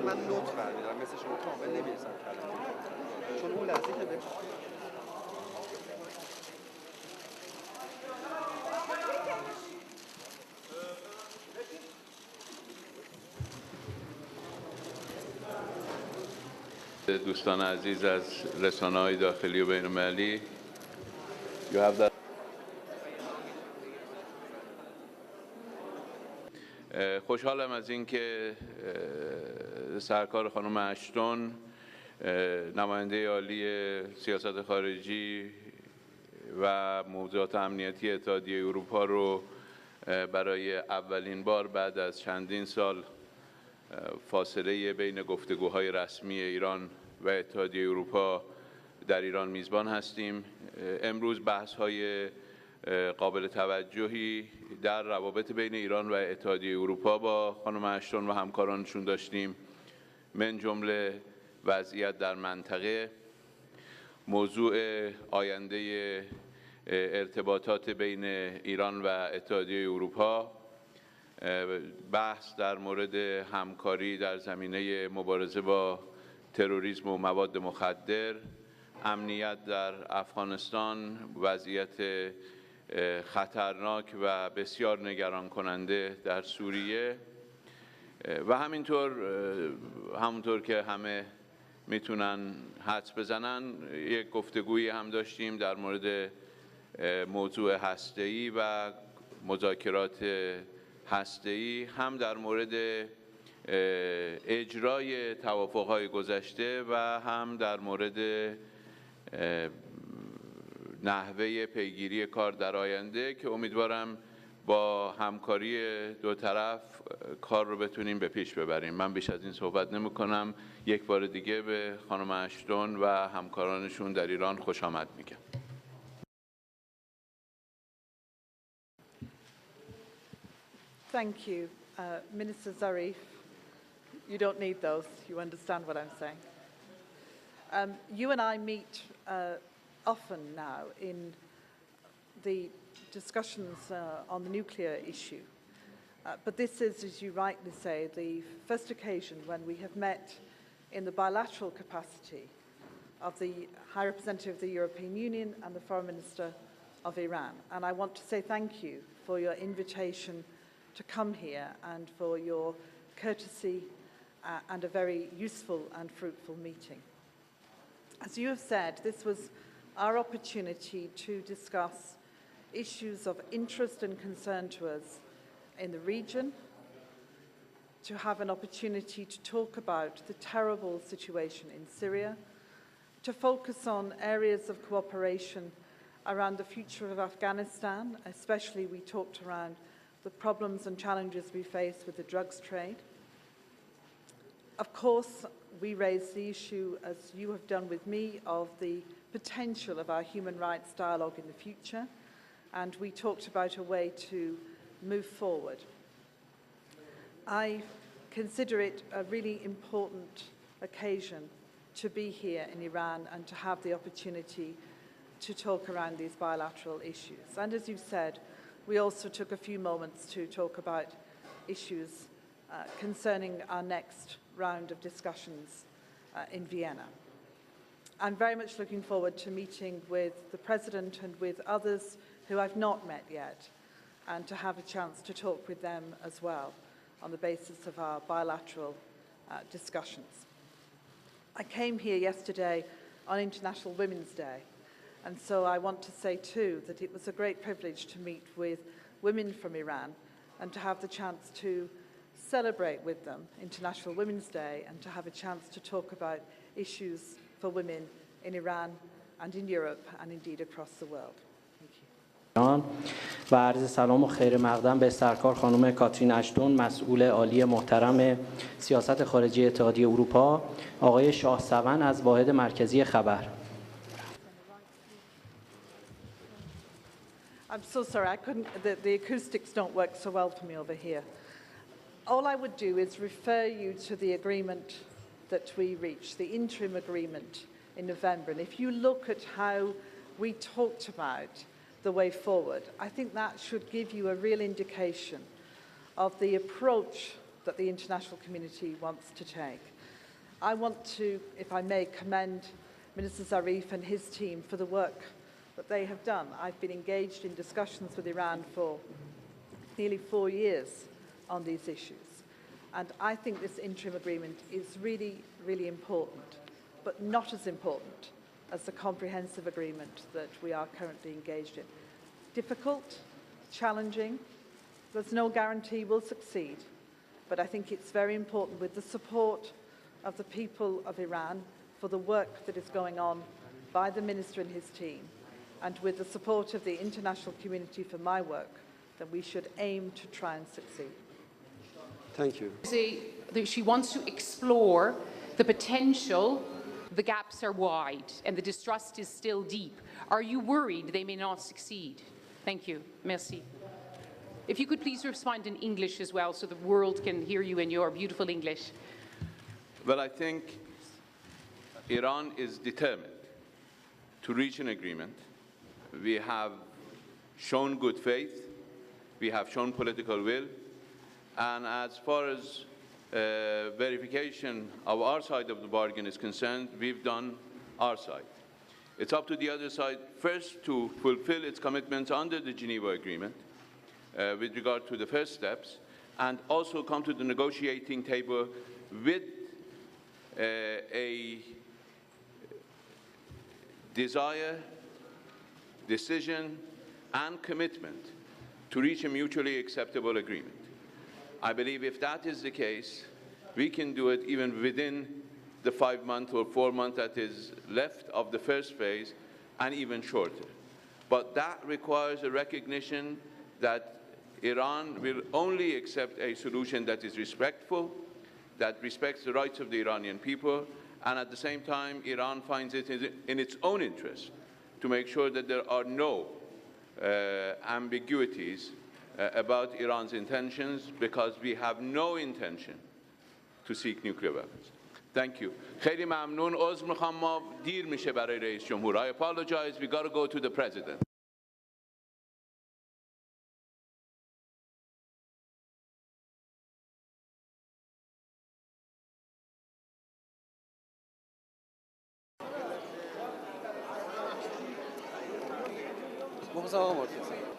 من نوت برمی‌دارم مثل شما کامل نمی‌نویسم کلمه، چون اون لحظه که دوستان عزیز از رسانه‌های داخلی و بین‌المللی، خوشحالم از اینکه سرکار خانم اشتون، نماینده عالی سیاست خارجی و موضوعات امنیتی اتحادیه اروپا رو برای اولین بار بعد از چندین سال فاصله بین گفتگوهای رسمی ایران و اتحادیه اروپا در ایران میزبان هستیم. امروز بحث‌های قابل توجهی در روابط بین ایران و اتحادیه اروپا با خانم اشتون و همکارانشون داشتیم، من جمله وضعیت در منطقه، موضوع آینده ارتباطات بین ایران و اتحادیه اروپا، بحث در مورد همکاری در زمینه مبارزه با تروریسم و مواد مخدر، امنیت در افغانستان، وضعیت خطرناک و بسیار نگران کننده در سوریه و همونطور که همه میتونن حدس بزنن یک گفتگویی هم داشتیم در مورد موضوع هسته‌ای و مذاکرات هسته‌ای، هم در مورد اجرای توافق‌های گذشته و هم در مورد نحوه پیگیری کار در آینده که امیدوارم با همکاری دو طرف کار رو بتونیم به پیش ببریم. من بیش از این صحبت نمی‌کنم. یک بار دیگه به خانم اشتون و همکارانشون در ایران خوش آمد میگم. Thank you. Minister Zarif, you don't need those. You understand what I'm saying. You and I meet often now in the discussions on the nuclear issue. But this is, as you rightly say, the first occasion when we have met in the bilateral capacity of the High Representative of the European Union and the Foreign Minister of Iran. And I want to say thank you for your invitation to come here and for your courtesy and a very useful and fruitful meeting. As you have said, this was our opportunity to discuss issues of interest and concern to us in the region, to have an opportunity to talk about the terrible situation in Syria, to focus on areas of cooperation around the future of Afghanistan, especially we talked around the problems and challenges we face with the drugs trade. Of course, we raised the issue, as you have done with me, of the potential of our human rights dialogue in the future, and we talked about a way to move forward. I consider it a really important occasion to be here in Iran and to have the opportunity to talk around these bilateral issues. And as you said, we also took a few moments to talk about issues concerning our next round of discussions in Vienna. I'm very much looking forward to meeting with the President and with others who I've not met yet, and to have a chance to talk with them as well on the basis of our bilateral discussions. I came here yesterday on International Women's Day, and so I want to say too that it was a great privilege to meet with women from Iran and to have the chance to celebrate with them International Women's Day and to have a chance to talk about issues for women in Iran and in Europe and indeed across the world. و عرض سلام و خیر مقدم به سرکار خانم کاترین اشتون، مسئول عالی محترم سیاست خارجی اتحادیه اروپا، آقای شاه سون از واحد مرکزی خبر. I'm so sorry, I couldn't, the acoustics don't work so well for me over here. All I would do is refer you to the agreement that we reached, the interim agreement in November. And if you look at how we talked about the way forward, I think that should give you a real indication of the approach that the international community wants to take. I want to, if I may, commend Minister Zarif and his team for the work that they have done. I've been engaged in discussions with Iran for nearly 4 years on these issues. And I think this interim agreement is really, really important, but not as important as the comprehensive agreement that we are currently engaged in. Difficult, challenging, there's no guarantee we'll succeed, but I think it's very important with the support of the people of Iran for the work that is going on by the Minister and his team, and with the support of the international community for my work, that we should aim to try and succeed. Thank you. She wants to explore the potential. The gaps are wide and the distrust is still deep. Are you worried they may not succeed? Thank you. Merci. If you could please respond in English as well so the world can hear you in your beautiful English. Well, I think Iran is determined to reach an agreement. We have shown good faith. We have shown political will. And as far as verification of our side of the bargain is concerned, we've done our side. It's up to the other side first to fulfill its commitments under the Geneva Agreement with regard to the first steps, and also come to the negotiating table with a desire, decision, and commitment to reach a mutually acceptable agreement. I believe if that is the case, we can do it even within the 5-month or 4-month that is left of the first phase, and even shorter. But that requires a recognition that Iran will only accept a solution that is respectful, that respects the rights of the Iranian people, and at the same time, Iran finds it in its own interest to make sure that there are no ambiguities about Iran's intentions, because we have no intention to seek nuclear weapons. Thank you. خیلی ممنون. عذر میخوام، ما دیر میشه برای رئیس جمهور. I apologize. We got to go to the president. Vamos a